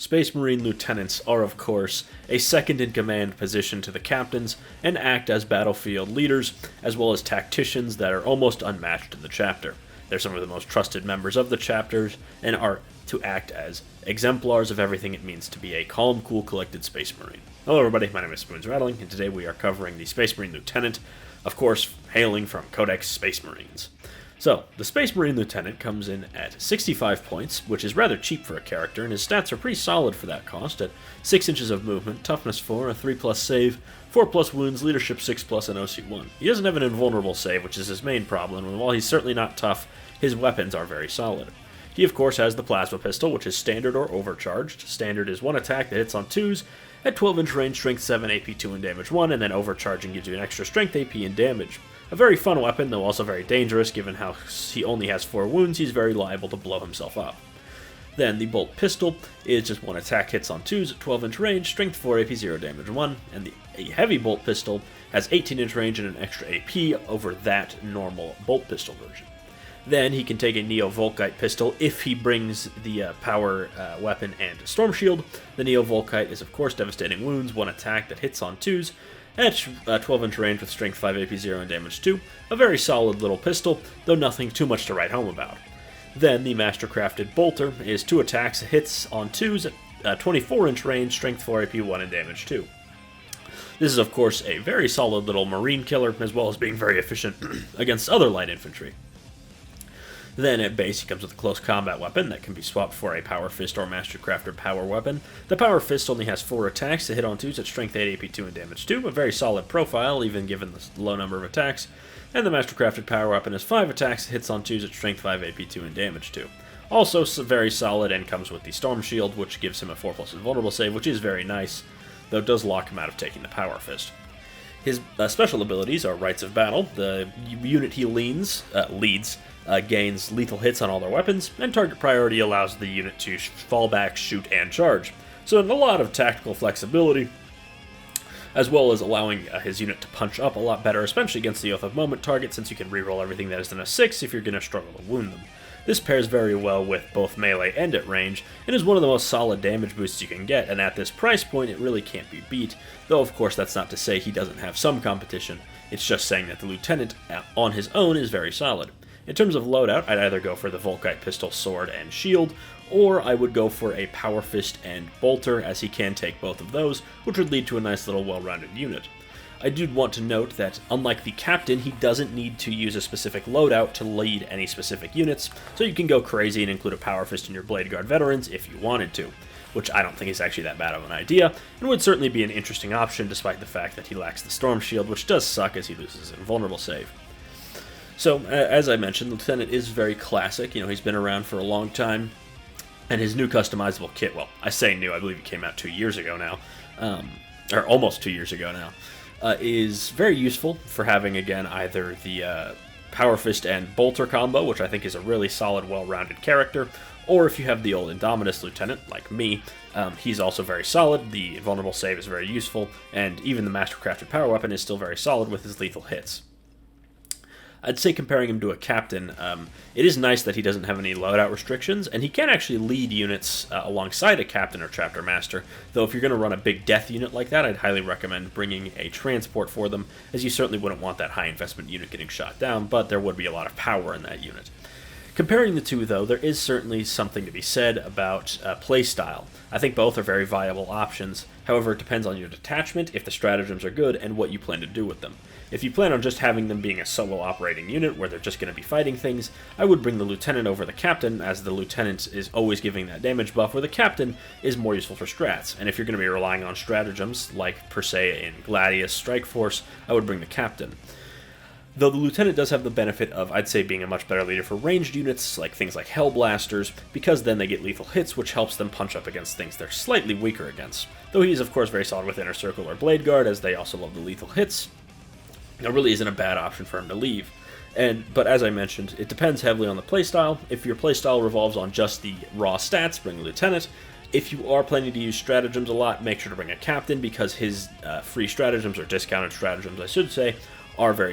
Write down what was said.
Space Marine lieutenants are, of course, a second-in-command position to the captains and act as battlefield leaders, as well as tacticians that are almost unmatched in the chapter. They're some of the most trusted members of the chapters and are to act as exemplars of everything it means to be a calm, cool, collected Space Marine. Hello everybody, my name is Spoons Rattling, and today we are covering the Space Marine Lieutenant, of course, hailing from Codex Space Marines. So, the Space Marine Lieutenant comes in at 65 points, which is rather cheap for a character, and his stats are pretty solid for that cost, at 6 inches of movement, toughness 4, a 3+ save, 4+ wounds, leadership 6+, and OC 1. He doesn't have an invulnerable save, which is his main problem, and while he's certainly not tough, his weapons are very solid. He of course has the plasma pistol, which is standard or overcharged. Standard is one attack that hits on 2s, at 12-inch range, strength 7, AP 2, and damage 1, and then overcharging gives you an extra strength, AP, and damage. A very fun weapon, though also very dangerous, given how he only has 4 wounds, he's very liable to blow himself up. Then the bolt pistol is just one attack, hits on 2s at 12-inch range, strength 4, AP 0, damage 1, and the heavy bolt pistol has 18-inch range and an extra AP over that normal bolt pistol version. Then he can take a Neo-Volkite pistol if he brings the power weapon and Storm Shield. The Neo-Volkite is of course devastating wounds, one attack that hits on 2s, at 12-inch range with strength 5, AP 0, and damage 2. A very solid little pistol, though nothing too much to write home about. Then the Mastercrafted Bolter is 2 attacks, hits on 2s at 24-inch range, strength 4, AP 1, and damage 2. This is of course a very solid little marine killer, as well as being very efficient against other light infantry. Then at base he comes with a close combat weapon that can be swapped for a Power Fist or Mastercrafted Power Weapon. The Power Fist only has 4 attacks to hit on 2s at strength 8, AP 2, and damage 2, a very solid profile even given the low number of attacks. And the Mastercrafted Power Weapon has 5 attacks, hits on 2s at strength 5, AP 2, and damage 2. Also very solid and comes with the Storm Shield, which gives him a 4+ invulnerable save, which is very nice, though it does lock him out of taking the Power Fist. His special abilities are Rites of Battle. The unit he leads gains lethal hits on all their weapons, and target priority allows the unit to fall back, shoot, and charge. So a lot of tactical flexibility, as well as allowing his unit to punch up a lot better, especially against the Oath of Moment target, since you can reroll everything that is in a 6 if you're going to struggle to wound them. This pairs very well with both melee and at range, and is one of the most solid damage boosts you can get, and at this price point it really can't be beat, though of course that's not to say he doesn't have some competition, it's just saying that the Lieutenant on his own is very solid. In terms of loadout, I'd either go for the Volkite pistol, sword, and shield, or I would go for a Power Fist and Bolter, as he can take both of those, which would lead to a nice little well-rounded unit. I do want to note that, unlike the Captain, he doesn't need to use a specific loadout to lead any specific units, so you can go crazy and include a Power Fist in your Blade Guard veterans if you wanted to, which I don't think is actually that bad of an idea, and would certainly be an interesting option despite the fact that he lacks the Storm Shield, which does suck as he loses his invulnerable save. So, as I mentioned, the Lieutenant is very classic. He's been around for a long time, and his new customizable kit, well, I say new, I believe it came out 2 years ago now, or almost 2 years ago now, is very useful for having, again, either the Power Fist and Bolter combo, which I think is a really solid, well-rounded character, or if you have the old Indominus Lieutenant, like me, he's also very solid, the invulnerable save is very useful, and even the Mastercrafted Power Weapon is still very solid with his lethal hits. I'd say comparing him to a Captain, it is nice that he doesn't have any loadout restrictions, and he can actually lead units alongside a Captain or Chapter Master, though if you're going to run a big death unit like that, I'd highly recommend bringing a transport for them, as you certainly wouldn't want that high investment unit getting shot down, but there would be a lot of power in that unit. Comparing the two, though, there is certainly something to be said about playstyle. I think both are very viable options, however it depends on your detachment, if the stratagems are good, and what you plan to do with them. If you plan on just having them being a solo operating unit where they're just going to be fighting things, I would bring the Lieutenant over the Captain, as the Lieutenant is always giving that damage buff, where the Captain is more useful for strats. And if you're going to be relying on stratagems, like per se in Gladius Strike Force, I would bring the Captain. Though the Lieutenant does have the benefit of, I'd say, being a much better leader for ranged units, like things like Hellblasters, because then they get lethal hits, which helps them punch up against things they're slightly weaker against. Though he is, of course, very solid with Inner Circle or Blade Guard, as they also love the lethal hits. There really isn't a bad option for him to leave. But as I mentioned, it depends heavily on the playstyle. If your playstyle revolves on just the raw stats, bring a Lieutenant. If you are planning to use stratagems a lot, make sure to bring a Captain, because his free stratagems, or discounted stratagems I should say, are very